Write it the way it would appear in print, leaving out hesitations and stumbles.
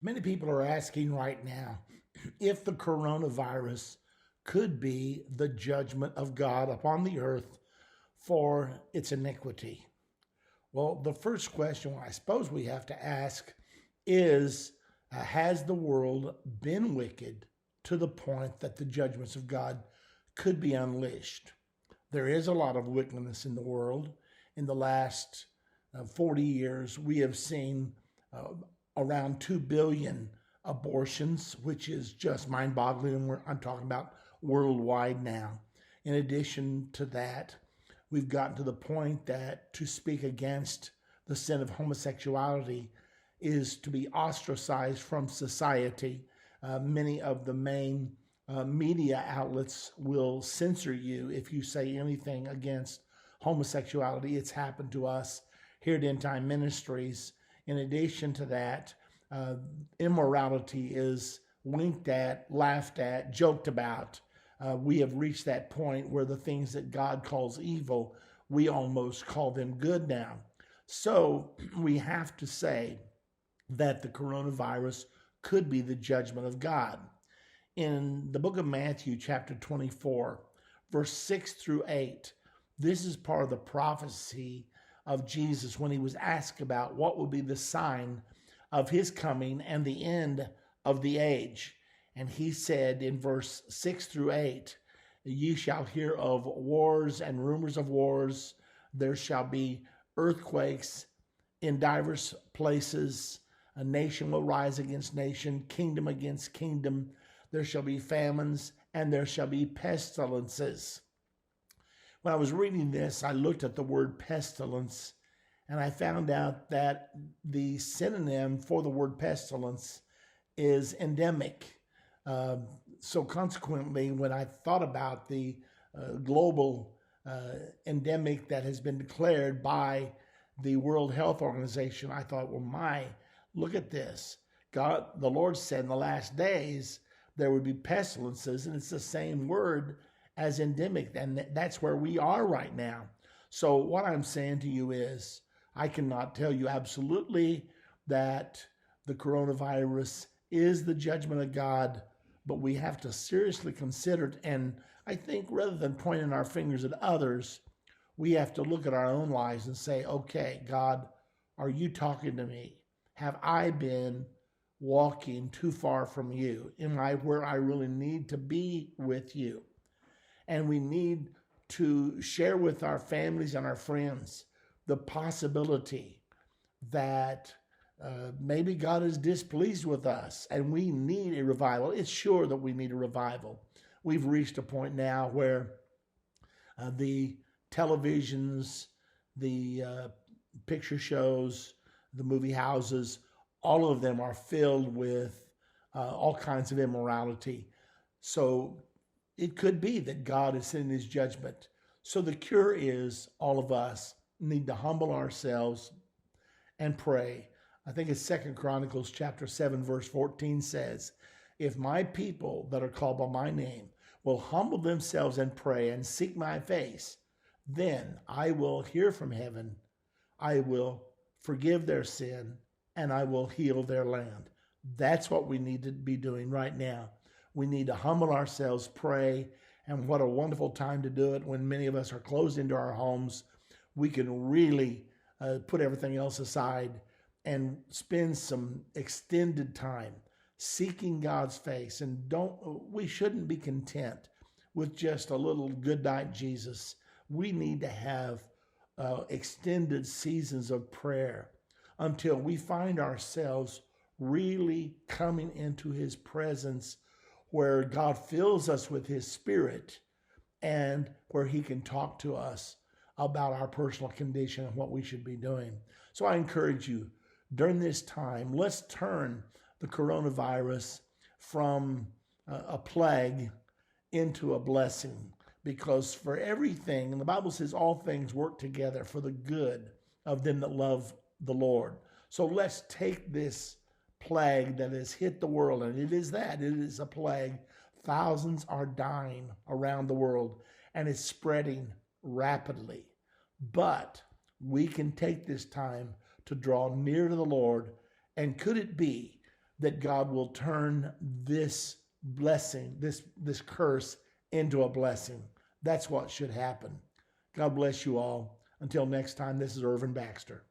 Many people are asking right now if the coronavirus could be the judgment of God upon the earth for its iniquity. Well, the first question I suppose we have to ask is has the world been wicked to the point that the judgments of God could be unleashed? There is a lot of wickedness in the world. In the last 40 years, we have seen uh, around 2 billion abortions, which is just mind boggling. And I'm talking about worldwide now. In addition to that, we've gotten to the point that to speak against the sin of homosexuality is to be ostracized from society. Many of the main media outlets will censor you if you say anything against homosexuality. It's happened to us here at Endtime Ministries. In addition to that, uh, immorality is winked at, laughed at, joked about. We have reached that point where the things that God calls evil, we almost call them good now. So we have to say that the coronavirus could be the judgment of God. In the book of Matthew, chapter 24, verse 6 through 8, this is part of the prophecy of Jesus when he was asked about what would be the sign of his coming and the end of the age. And he said in verse 6 through 8, ye shall hear of wars and rumors of wars. There shall be earthquakes in divers places. A nation will rise against nation, kingdom against kingdom. There shall be famines, and there shall be pestilences. When I was reading this, I looked at the word pestilence, and I found out that the synonym for the word pestilence is endemic. So consequently, when I thought about the global endemic that has been declared by the World Health Organization, I thought, well, look at this. God, the Lord said in the last days there would be pestilences, and it's the same word as endemic, and that's where we are right now. So what I'm saying to you is, I cannot tell you absolutely that the coronavirus is the judgment of God, but we have to seriously consider it. And I think rather than pointing our fingers at others, we have to look at our own lives and say, okay, God, are you talking to me? Have I been walking too far from you? Am I where I really need to be with you? And we need to share with our families and our friends the possibility that maybe God is displeased with us and we need a revival. It's sure that we need a revival. We've reached a point now where the televisions, the picture shows, the movie houses, all of them are filled with all kinds of immorality. So it could be that God is sending his judgment. So the cure is all of us need to humble ourselves and pray. I think it's 2 Chronicles chapter 7, verse 14 says, if my people that are called by my name will humble themselves and pray and seek my face, then I will hear from heaven, I will forgive their sin, and I will heal their land. That's what we need to be doing right now. We need to humble ourselves, pray, and what a wonderful time to do it when many of us are closed into our homes. We can really put everything else aside and spend some extended time seeking God's face. And we shouldn't be content with just a little good night Jesus. We need to have extended seasons of prayer until we find ourselves really coming into his presence, where God fills us with his spirit and where he can talk to us about our personal condition and what we should be doing. So I encourage you, during this time, let's turn the coronavirus from a plague into a blessing, because for everything, and the Bible says all things work together for the good of them that love the Lord. So let's take this plague that has hit the world, and it is a plague. Thousands are dying around the world, and it's spreading rapidly. But we can take this time to draw near to the Lord, and could it be that God will turn this blessing, this curse, into a blessing. That's what should happen. God bless you all. Until next time, this is Irvin Baxter.